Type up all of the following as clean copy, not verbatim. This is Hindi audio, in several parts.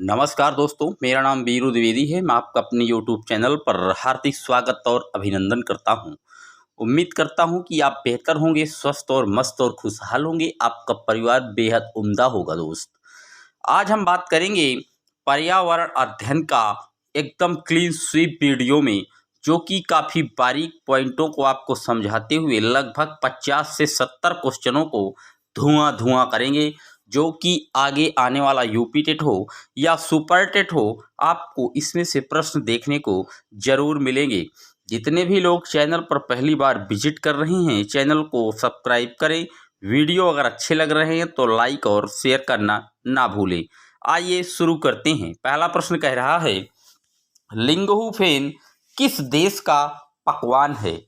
नमस्कार दोस्तों, मेरा नाम वीरू द्विवेदी है। मैं आपका अपने यूट्यूब चैनल पर हार्दिक स्वागत और अभिनंदन करता हूं। उम्मीद करता हूं कि आप बेहतर होंगे, स्वस्थ और मस्त और खुशहाल होंगे। आपका परिवार बेहद उम्दा होगा। दोस्त, आज हम बात करेंगे पर्यावरण अध्ययन का एकदम क्लीन स्वीप वीडियो में, जो कि काफ़ी बारीक पॉइंटों को आपको समझाते हुए लगभग 50 से 70 क्वेश्चनों को धुआं धुआं करेंगे, जो कि आगे आने वाला यूपी टेट हो या सुपर टेट हो, आपको इसमें से प्रश्न देखने को जरूर मिलेंगे। जितने भी लोग चैनल पर पहली बार विजिट कर रहे हैं, चैनल को सब्सक्राइब करें। वीडियो अगर अच्छे लग रहे हैं तो लाइक और शेयर करना ना भूलें। आइए शुरू करते हैं। पहला प्रश्न कह रहा है, लिंगहू फेन किस देश का पकवान है?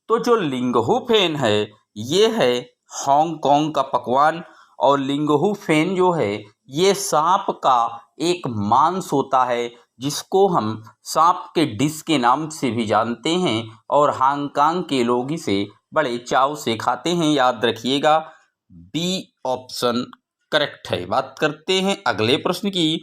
तो जो लिंगहू फेन है ये है हांगकांग का पकवान। और लिंगहू फेन जो है ये सांप का एक मांस होता है, जिसको हम सांप के डिश के नाम से भी जानते हैं, और हांगकांग के लोग इसे बड़े चाव से खाते हैं। याद रखिएगा, बी ऑप्शन करेक्ट है। बात करते हैं अगले प्रश्न की।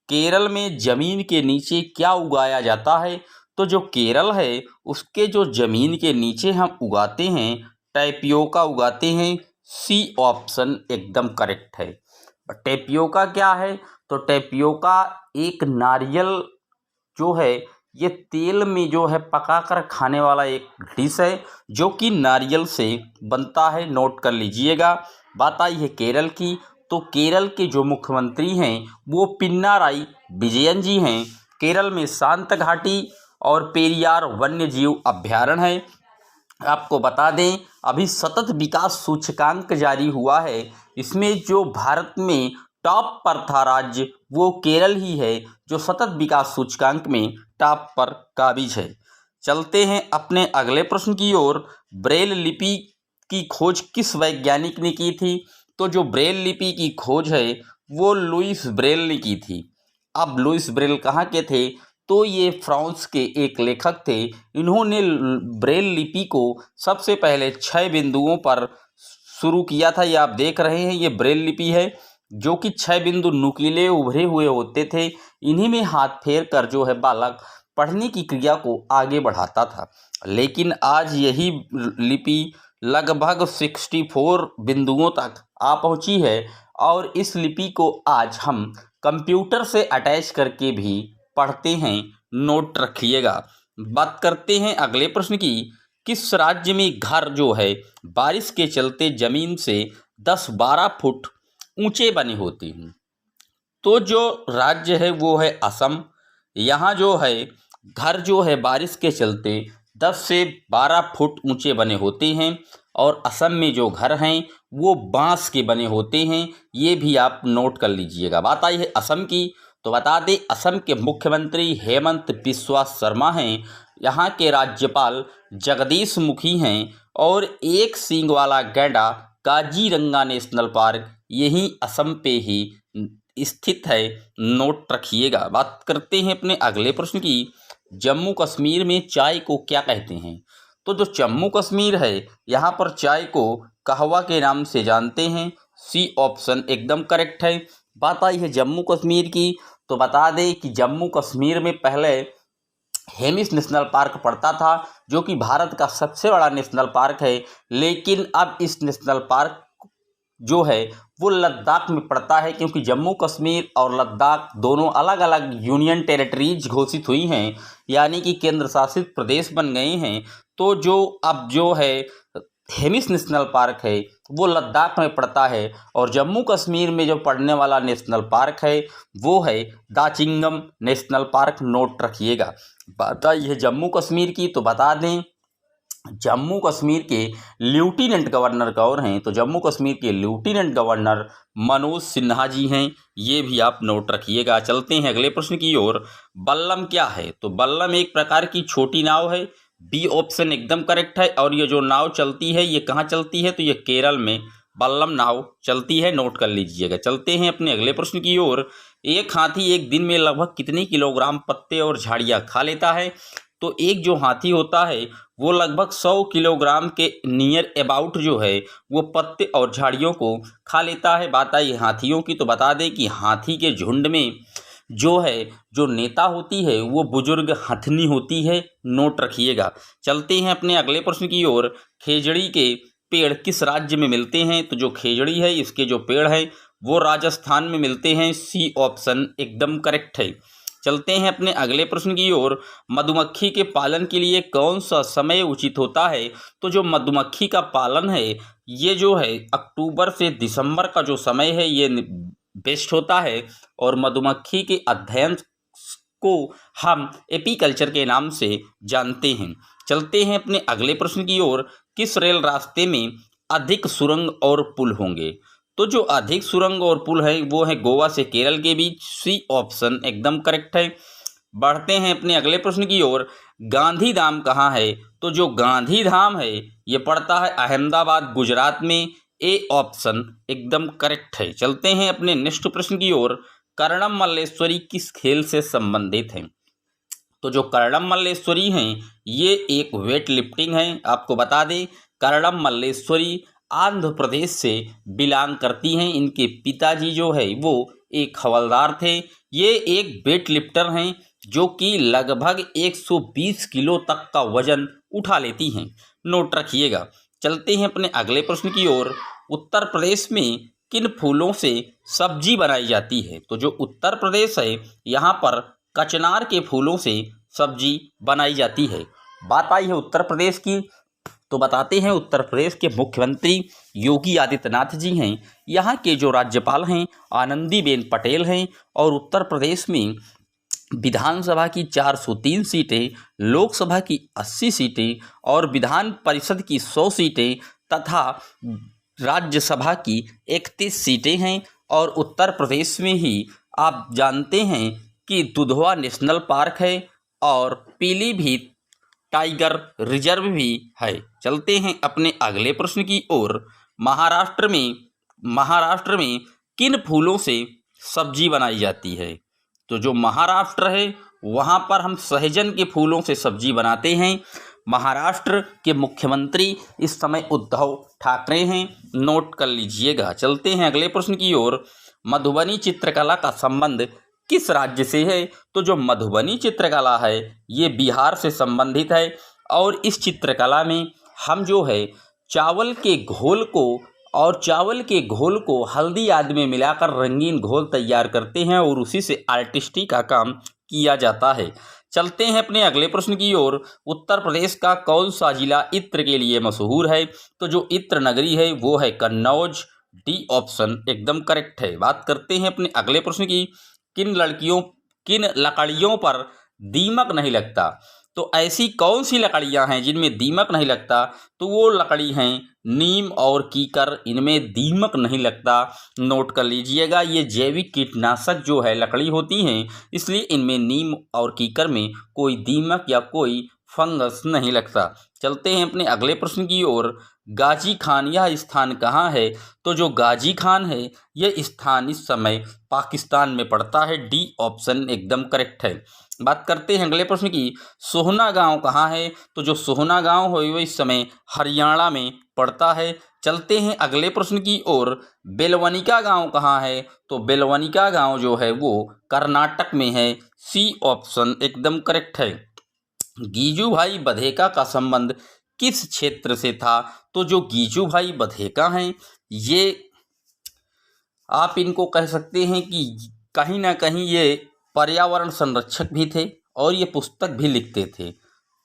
केरल में जमीन के नीचे क्या उगाया जाता है? तो जो केरल है उसके जो जमीन के नीचे हम उगाते हैं, टैपियोका उगाते हैं। सी ऑप्शन एकदम करेक्ट है। टैपियोका क्या है? तो टैपियोका एक नारियल जो है ये तेल में जो है पकाकर खाने वाला एक डिश है, जो कि नारियल से बनता है। नोट कर लीजिएगा। बात आई है केरल की, तो केरल के जो मुख्यमंत्री हैं वो पिनाराई विजयन जी हैं। केरल में शांत घाटी और पेरियार वन्य जीव अभ्यारण्य है। आपको बता दें, अभी सतत विकास सूचकांक जारी हुआ है। इसमें जो भारत में टॉप पर था राज्य, वो केरल ही है, जो सतत विकास सूचकांक में टॉप पर काबिज है। चलते हैं अपने अगले प्रश्न की ओर। ब्रेल लिपि की खोज किस वैज्ञानिक ने की थी? तो जो ब्रेल लिपि की खोज है वो लुईस ब्रेल ने की थी। अब लुईस ब्रेल कहाँ के थे? तो ये फ्रांस के एक लेखक थे। इन्होंने ब्रेल लिपि को सबसे पहले 6 बिंदुओं पर शुरू किया था। ये आप देख रहे हैं, ये ब्रेल लिपि है, जो कि 6 बिंदु नुकीले उभरे हुए होते थे। इन्हीं में हाथ फेर कर जो है बालक पढ़ने की क्रिया को आगे बढ़ाता था। लेकिन आज यही लिपि लगभग 64 बिंदुओं तक आ पहुंची है, और इस लिपि को आज हम कंप्यूटर से अटैच करके भी पढ़ते हैं। नोट रखिएगा। बात करते हैं अगले प्रश्न की। किस राज्य में घर जो है बारिश के चलते जमीन से 10-12 फुट ऊंचे बने होते हैं? तो जो राज्य है वो है असम। यहाँ जो है घर जो है बारिश के चलते 10 से 12 फुट ऊंचे बने होते हैं, और असम में जो घर हैं वो बांस के बने होते हैं। ये भी आप नोट कर लीजिएगा। बात आई है असम की, तो बता दें असम के मुख्यमंत्री हेमंत बिस्वा शर्मा हैं। यहाँ के राज्यपाल जगदीश मुखी हैं, और एक सींग वाला गैंडा काजीरंगा नेशनल पार्क यही असम पे ही स्थित है। नोट रखिएगा। बात करते हैं अपने अगले प्रश्न की। जम्मू कश्मीर में चाय को क्या कहते हैं? तो जो जम्मू कश्मीर है यहाँ पर चाय को कहवा के नाम से जानते हैं। सी ऑप्शन एकदम करेक्ट है। बात आई है जम्मू कश्मीर की, तो बता दें कि जम्मू कश्मीर में पहले हेमिस नेशनल पार्क पड़ता था, जो कि भारत का सबसे बड़ा नेशनल पार्क है। लेकिन अब इस नेशनल पार्क जो है वो लद्दाख में पड़ता है, क्योंकि जम्मू कश्मीर और लद्दाख दोनों अलग अलग यूनियन टेरिटरीज घोषित हुई हैं, यानी कि केंद्र शासित प्रदेश बन गए हैं। तो जो अब जो है हेमिस नेशनल पार्क है वो लद्दाख में पड़ता है, और जम्मू कश्मीर में जो पड़ने वाला नेशनल पार्क है वो है दाचिंगम नेशनल पार्क। नोट रखिएगा। बात आई है जम्मू कश्मीर की, तो बता दें जम्मू कश्मीर के लेफ्टिनेंट गवर्नर कौन हैं? तो जम्मू कश्मीर के लेफ्टिनेंट गवर्नर मनोज सिन्हा जी हैं। ये भी आप नोट रखिएगा। चलते हैं अगले प्रश्न की ओर। बल्लम क्या है? तो बल्लम एक प्रकार की छोटी नाव है। बी ऑप्शन एकदम करेक्ट है। और ये जो नाव चलती है ये कहाँ चलती है? तो ये केरल में बल्लम नाव चलती है। नोट कर लीजिएगा। चलते हैं अपने अगले प्रश्न की ओर। एक हाथी एक दिन में लगभग कितने किलोग्राम पत्ते और झाड़ियाँ खा लेता है? तो एक जो हाथी होता है वो लगभग 100 किलोग्राम के नियर अबाउट जो है वो पत्ते और झाड़ियों को खा लेता है। बात आई हाथियों की, तो बता दें कि हाथी के झुंड में जो है जो नेता होती है वो बुजुर्ग हथनी होती है, नोट रखिएगा। चलते हैं अपने अगले प्रश्न की ओर। खेजड़ी के पेड़ किस राज्य में मिलते हैं? तो जो खेजड़ी है इसके जो पेड़ है वो राजस्थान में मिलते हैं। सी ऑप्शन एकदम करेक्ट है। चलते हैं अपने अगले प्रश्न की ओर। मधुमक्खी के पालन के लिए कौन सा समय उचित होता है? तो जो मधुमक्खी का पालन है ये जो है अक्टूबर से दिसंबर का जो समय है ये बेस्ट होता है, और मधुमक्खी के अध्ययन को हम एपीकल्चर के नाम से जानते हैं। चलते हैं अपने अगले प्रश्न की ओर। किस रेल रास्ते में अधिक सुरंग और पुल होंगे? तो जो अधिक सुरंग और पुल है वो है गोवा से केरल के बीच। सी ऑप्शन एकदम करेक्ट है। बढ़ते हैं अपने अगले प्रश्न की ओर। गांधी धाम कहाँ है? तो जो गांधी धाम है ये पड़ता है अहमदाबाद गुजरात में। ए ऑप्शन एकदम करेक्ट है। चलते हैं अपने नेक्स्ट प्रश्न की ओर। कर्णम मल्लेश्वरी किस खेल से संबंधित है? तो जो कर्णम मल्लेश्वरी हैं ये एक वेट लिफ्टिंग है। आपको बता दें कर्णम मल्लेश्वरी आंध्र प्रदेश से बिलोंग करती हैं। इनके पिताजी जो है वो एक हवलदार थे। ये एक वेट लिफ्टर हैं जो कि लगभग 120 किलो तक का वजन उठा लेती हैं, नोट रखिएगा। चलते हैं अपने अगले प्रश्न की ओर। उत्तर प्रदेश में किन फूलों से सब्जी बनाई जाती है? तो जो उत्तर प्रदेश है यहाँ पर कचनार के फूलों से सब्जी बनाई जाती है। बात आई है उत्तर प्रदेश की, तो बताते हैं उत्तर प्रदेश के मुख्यमंत्री योगी आदित्यनाथ जी हैं। यहाँ के जो राज्यपाल हैं आनंदीबेन पटेल हैं, और उत्तर प्रदेश में विधानसभा की 403 सीटें, लोकसभा की 80 सीटें और विधान परिषद की 100 सीटें तथा राज्यसभा की 31 सीटें हैं। और उत्तर प्रदेश में ही आप जानते हैं कि दुधवा नेशनल पार्क है और पीलीभीत टाइगर रिजर्व भी है। चलते हैं अपने अगले प्रश्न की ओर। महाराष्ट्र में किन फूलों से सब्जी बनाई जाती है? तो जो महाराष्ट्र है वहाँ पर हम सहजन के फूलों से सब्जी बनाते हैं। महाराष्ट्र के मुख्यमंत्री इस समय उद्धव ठाकरे हैं, नोट कर लीजिएगा। चलते हैं अगले प्रश्न की ओर। मधुबनी चित्रकला का संबंध किस राज्य से है? तो जो मधुबनी चित्रकला है ये बिहार से संबंधित है, और इस चित्रकला में हम जो है चावल के घोल को हल्दी आदि में मिलाकर रंगीन घोल तैयार करते हैं और उसी से आर्टिस्टी का काम किया जाता है। चलते हैं अपने अगले प्रश्न की ओर। उत्तर प्रदेश का कौन सा जिला इत्र के लिए मशहूर है? तो जो इत्र नगरी है वो है कन्नौज। डी ऑप्शन एकदम करेक्ट है। बात करते हैं अपने अगले प्रश्न की। किन लकड़ियों पर दीमक नहीं लगता? तो ऐसी कौन सी लकड़ियां हैं जिनमें दीमक नहीं लगता? तो वो लकड़ी हैं नीम और कीकर, इनमें दीमक नहीं लगता, नोट कर लीजिएगा। ये जैविक कीटनाशक जो है लकड़ी होती हैं, इसलिए इनमें नीम और कीकर में कोई दीमक या कोई फंगस नहीं लगता। चलते हैं अपने अगले प्रश्न की ओर। गाजी खान यह स्थान कहाँ है? तो जो गाजी खान है यह स्थान इस समय पाकिस्तान में पड़ता है। डी ऑप्शन एकदम करेक्ट है। बात करते हैं अगले प्रश्न की। सोहना गांव कहाँ है? तो जो सोहना गांव है वो इस समय हरियाणा में पड़ता है। चलते हैं अगले प्रश्न की ओर। बेलवनिका गांव कहाँ है? तो बेलवनिका गांव जो है वो कर्नाटक में है। सी ऑप्शन एकदम करेक्ट है। गीजू भाई बधेका का संबंध किस क्षेत्र से था? तो जो गीजू भाई बधेका हैं ये आप इनको कह सकते हैं कि कहीं ना कहीं ये पर्यावरण संरक्षक भी थे और ये पुस्तक भी लिखते थे।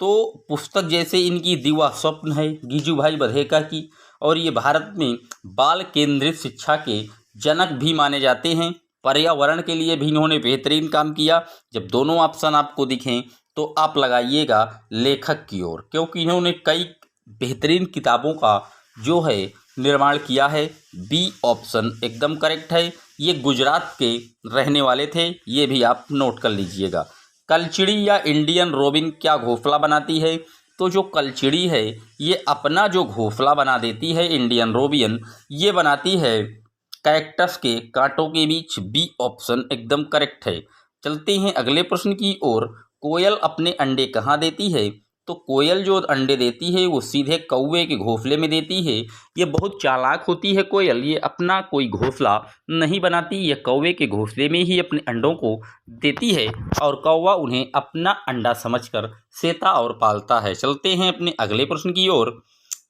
तो पुस्तक जैसे इनकी दीवा स्वप्न है गीजू भाई बधेका की, और ये भारत में बाल केंद्रित शिक्षा के जनक भी माने जाते हैं। पर्यावरण के लिए भी इन्होंने बेहतरीन काम किया। जब दोनों ऑप्शन आपको दिखें तो आप लगाइएगा लेखक की ओर, क्योंकि इन्होंने कई बेहतरीन किताबों का जो है निर्माण किया है। बी ऑप्शन एकदम करेक्ट है। ये गुजरात के रहने वाले थे, ये भी आप नोट कर लीजिएगा। कलचिड़ी या इंडियन रोबिन क्या घोंसला बनाती है? तो जो कलचिड़ी है ये अपना जो घोंसला बना देती है, इंडियन रोबिन ये बनाती है कैक्टस के कांटों के बीच। बी ऑप्शन एकदम करेक्ट है। चलते हैं अगले प्रश्न की ओर। कोयल अपने अंडे कहाँ देती है? तो कोयल जो अंडे देती है वो सीधे कौवे के घोंसले में देती है। ये बहुत चालाक होती है कोयल, ये अपना कोई घोंसला नहीं बनाती, ये कौवे के घोंसले में ही अपने अंडों को देती है और कौवा उन्हें अपना अंडा समझकर सेता और पालता है। चलते हैं अपने अगले प्रश्न की ओर।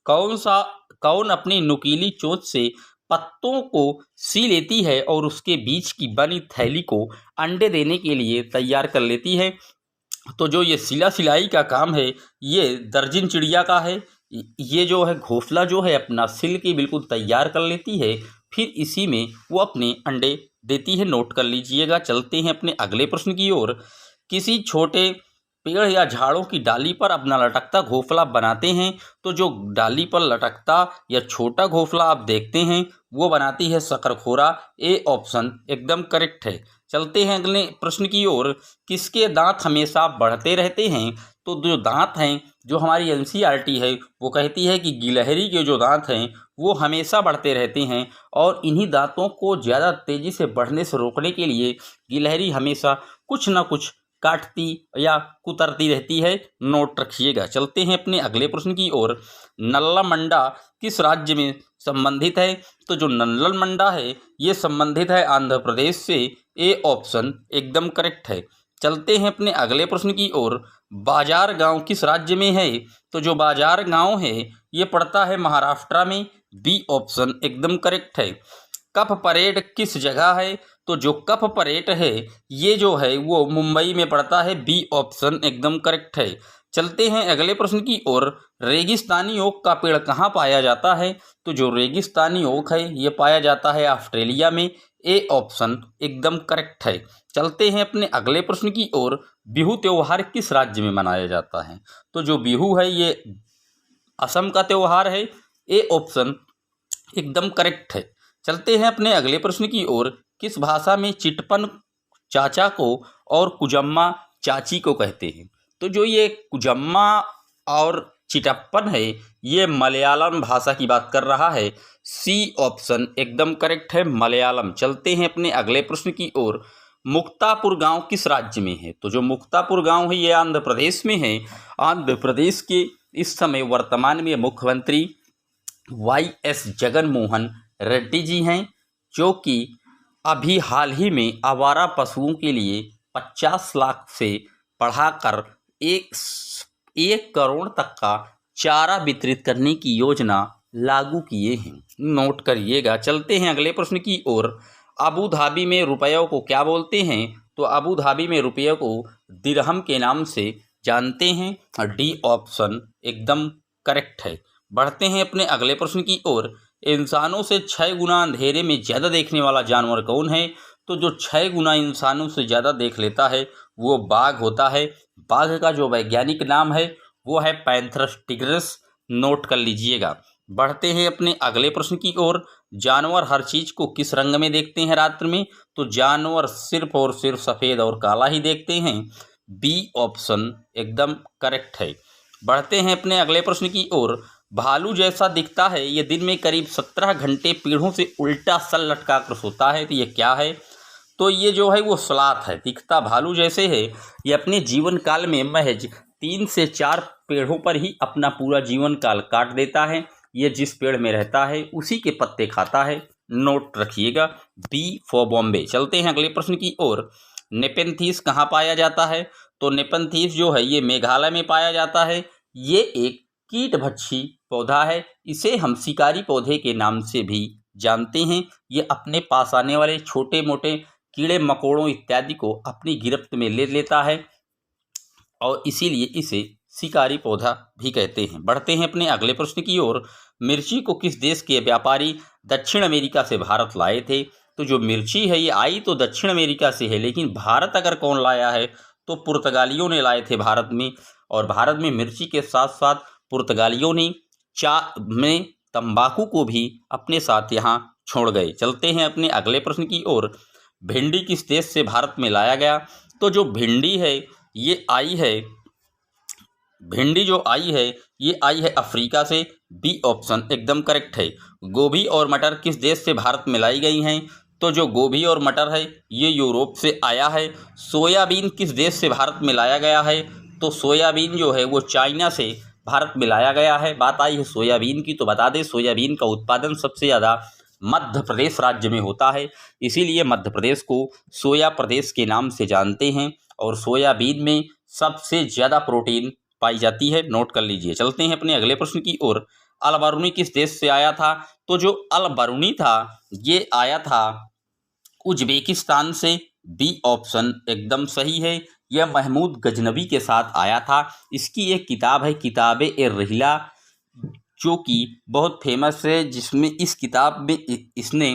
कौन अपनी नुकीली चोंच से पत्तों को सी लेती है और उसके बीच की बनी थैली को अंडे देने के लिए तैयार कर लेती है। तो जो ये सिलाई का काम है ये दर्जन चिड़िया का है। ये जो है घोंसला जो है अपना सिल के बिल्कुल तैयार कर लेती है, फिर इसी में वो अपने अंडे देती है। नोट कर लीजिएगा। चलते हैं अपने अगले प्रश्न की ओर। किसी छोटे पेड़ या झाड़ों की डाली पर अपना लटकता घोंसला बनाते हैं। तो जो डाली पर लटकता या छोटा घोंसला आप देखते हैं वो बनाती है शकरखोरा। ए ऑप्शन एकदम करेक्ट है। चलते हैं अगले प्रश्न की ओर। किसके दांत हमेशा बढ़ते रहते हैं? तो जो दांत हैं, जो हमारी एनसीईआरटी है वो कहती है कि गिलहरी के जो दांत हैं वो हमेशा बढ़ते रहते हैं और इन्हीं दांतों को ज़्यादा तेज़ी से बढ़ने से रोकने के लिए गिलहरी हमेशा कुछ ना कुछ काटती या कुतरती रहती है। नोट रखिएगा। चलते हैं अपने अगले प्रश्न की ओर। नल्ला मंडा किस राज्य में संबंधित है? तो जो नल्ला मंडा है ये संबंधित है आंध्र प्रदेश से। ए ऑप्शन एकदम करेक्ट है। चलते हैं अपने अगले प्रश्न की ओर। बाजार गांव किस राज्य में है? तो जो बाजार गांव है ये पड़ता है महाराष्ट्र में। बी ऑप्शन एकदम करेक्ट है। कफ परेड किस जगह है? तो जो कफ परेड है ये जो है वो मुंबई में पड़ता है। बी ऑप्शन एकदम करेक्ट है। चलते हैं अगले प्रश्न की ओर। रेगिस्तानी ओक का पेड़ कहाँ पाया जाता है? तो जो रेगिस्तानी ओक है ये पाया जाता है ऑस्ट्रेलिया में। ए ऑप्शन एकदम करेक्ट है। चलते हैं अपने अगले प्रश्न की ओर। बिहू त्योहार किस राज्य में मनाया जाता है? तो जो बिहू है ये असम का त्योहार है। ए ऑप्शन एकदम करेक्ट है। चलते हैं अपने अगले प्रश्न की ओर। किस भाषा में चिटपन चाचा को और कुजम्मा चाची को कहते हैं? तो जो ये कुजम्मा और चिटप्पन है ये मलयालम भाषा की बात कर रहा है। सी ऑप्शन एकदम करेक्ट है, मलयालम। चलते हैं अपने अगले प्रश्न की ओर। मुक्तापुर गांव किस राज्य में है? तो जो मुक्तापुर गांव है ये आंध्र प्रदेश में है। आंध्र प्रदेश के इस समय वर्तमान में मुख्यमंत्री वाई.एस. जगन मोहन रेड्डी जी हैं, जो कि अभी हाल ही में आवारा पशुओं के लिए 50 लाख से बढ़ाकर 1 करोड़ तक का चारा वितरित करने की योजना लागू किए हैं। नोट करिएगा। चलते हैं अगले प्रश्न की ओर। अबू धाबी में रुपयों को क्या बोलते हैं? तो अबू धाबी में रुपयों को दिरहम के नाम से जानते हैं। डी ऑप्शन एकदम करेक्ट है। बढ़ते हैं अपने अगले प्रश्न की ओर। इंसानों से 6 गुना अंधेरे में ज़्यादा देखने वाला जानवर कौन है? तो जो 6 गुना इंसानों से ज़्यादा देख लेता है वो बाघ होता है। बाघ का जो वैज्ञानिक नाम है वो है पैंथरस टिग्रिस। नोट कर लीजिएगा। बढ़ते हैं अपने अगले प्रश्न की ओर। जानवर हर चीज़ को किस रंग में देखते हैं रात्रि में? तो जानवर सिर्फ और सिर्फ सफ़ेद और काला ही देखते हैं। बी ऑप्शन एकदम करेक्ट है। बढ़ते हैं अपने अगले प्रश्न की ओर। भालू जैसा दिखता है, ये दिन में करीब 17 घंटे पीढ़ों से उल्टा सल लटका कर सोता है। तो ये क्या है? तो ये जो है वो स्लॉथ है। दिखता भालू जैसे है, ये अपने जीवन काल में महज 3 से 4 पेड़ों पर ही अपना पूरा जीवन काल काट देता है। ये जिस पेड़ में रहता है उसी के पत्ते खाता है। नोट रखिएगा। B for Bombay. चलते हैं अगले प्रश्न की ओर। नेपेंथीस कहाँ पाया जाता है? तो नेपेंथीस जो है ये मेघालय में पाया जाता है। ये एक कीटभक्षी पौधा है। इसे हम शिकारी पौधे के नाम से भी जानते हैं। ये अपने पास आने वाले छोटे मोटे कीड़े मकोड़ों इत्यादि को अपनी गिरफ्त में ले लेता है और इसीलिए इसे शिकारी पौधा भी कहते हैं। बढ़ते हैं अपने अगले प्रश्न की ओर। मिर्ची को किस देश के व्यापारी दक्षिण अमेरिका से भारत लाए थे? तो जो मिर्ची है ये आई तो दक्षिण अमेरिका से है, लेकिन भारत अगर कौन लाया है तो पुर्तगालियों ने लाए थे भारत में। और भारत में मिर्ची के साथ साथ पुर्तगालियों ने में तंबाकू को भी अपने साथ यहाँ छोड़ गए। चलते हैं अपने अगले प्रश्न की ओर। भिंडी किस देश से भारत में लाया गया? तो जो भिंडी है ये आई है, भिंडी जो आई है ये आई है अफ्रीका से। बी ऑप्शन एकदम करेक्ट है। गोभी और मटर किस देश से भारत में लाई गई हैं? तो जो गोभी और मटर है ये यूरोप से आया है। सोयाबीन किस देश से भारत में लाया गया है? तो सोयाबीन जो है वो चाइना से भारत में लाया गया है। बात आई है सोयाबीन की, तो बता दें सोयाबीन का उत्पादन सबसे ज़्यादा मध्य प्रदेश राज्य में होता है, इसीलिए मध्य प्रदेश को सोया प्रदेश के नाम से जानते हैं। और सोयाबीन में सबसे ज़्यादा प्रोटीन पाई जाती है, नोट कर लीजिए। चलते हैं अपने अगले प्रश्न की ओर। अल बरूनी किस देश से आया था? तो जो अल बरूनी था ये आया था उज्बेकिस्तान से। बी ऑप्शन एकदम सही है। यह महमूद गजनवी के साथ आया था। इसकी एक किताब है किताब-ए-रिहला, जो कि बहुत फेमस है, जिसमें इस किताब में इसने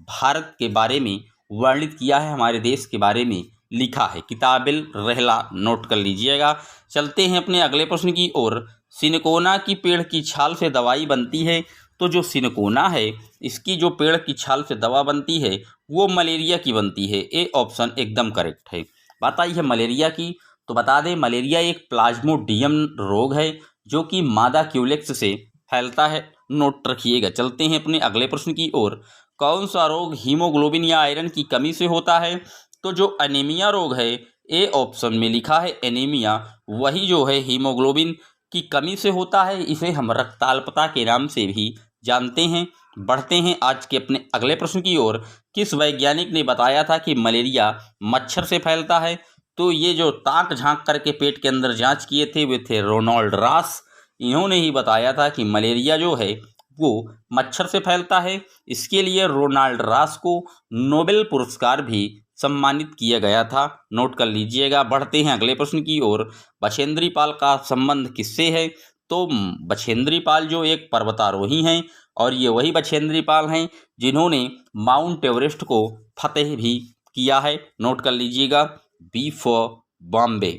भारत के बारे में वर्णित किया है, हमारे देश के बारे में लिखा है। किताब-ए-रिहला नोट कर लीजिएगा। चलते हैं अपने अगले प्रश्न की ओर। सिनकोना की पेड़ की छाल से दवाई बनती है। तो जो सिनकोना है इसकी जो पेड़ की छाल से दवा बनती है वो मलेरिया की बनती है। ए ऑप्शन एकदम करेक्ट है। बात आई है मलेरिया की, तो बता दें मलेरिया एक प्लाज्मोडियम रोग है जो कि मादा क्यूलेक्स से फैलता है, नोट रखिएगा। चलते हैं अपने अगले प्रश्न की ओर। कौन सा रोग हीमोग्लोबिन या आयरन की कमी से होता है? तो जो एनीमिया रोग है, ए ऑप्शन में लिखा है एनीमिया, वही जो है हीमोग्लोबिन की कमी से होता है। इसे हम रक्ताल्पता के नाम से भी जानते हैं। बढ़ते हैं आज के अपने अगले प्रश्न की ओर। किस वैज्ञानिक ने बताया था कि मलेरिया मच्छर से फैलता है? तो ये जो ताक झांक करके पेट के अंदर जांच किए थे वे थे रोनाल्ड रॉस। इन्होंने ही बताया था कि मलेरिया जो है वो मच्छर से फैलता है। इसके लिए रोनाल्ड रॉस को नोबेल पुरस्कार भी सम्मानित किया गया था, नोट कर लीजिएगा। बढ़ते हैं अगले प्रश्न की ओर। बछेंद्री पाल का संबंध किससे है? तो बछेंद्री पाल जो एक पर्वतारोही हैं और ये वही बछेंद्री पाल हैं जिन्होंने माउंट एवरेस्ट को फतेह भी किया है, नोट कर लीजिएगा। B for Bombay.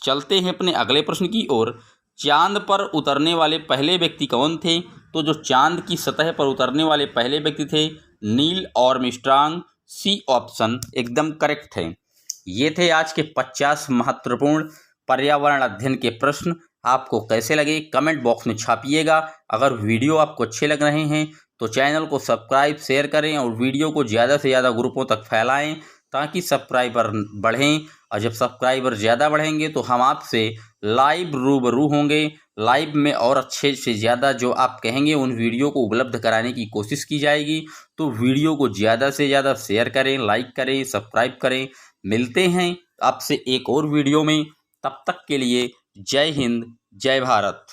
चलते हैं अपने अगले प्रश्न की ओर। चांद पर उतरने वाले पहले व्यक्ति कौन थे? तो जो चांद की सतह पर उतरने वाले पहले व्यक्ति थे नील आर्मस्ट्रांग। सी ऑप्शन एकदम करेक्ट है। ये थे आज के 50 महत्वपूर्ण पर्यावरण अध्ययन के प्रश्न। आपको कैसे लगे कमेंट बॉक्स में छापिएगा। अगर वीडियो आपको अच्छे लग रहे हैं तो चैनल को सब्सक्राइब शेयर करें और वीडियो को ज़्यादा से ज़्यादा ग्रुपों तक फैलाएं ताकि सब्सक्राइबर बढ़ें। और जब सब्सक्राइबर ज़्यादा बढ़ेंगे तो हम आपसे लाइव रूबरू होंगे। लाइव में और अच्छे से ज़्यादा जो आप कहेंगे उन वीडियो को उपलब्ध कराने की कोशिश की जाएगी। तो वीडियो को ज़्यादा से ज़्यादा शेयर करें, लाइक करें, सब्सक्राइब करें। मिलते हैं आपसे एक और वीडियो में, तब तक के लिए जय हिंद, जय भारत।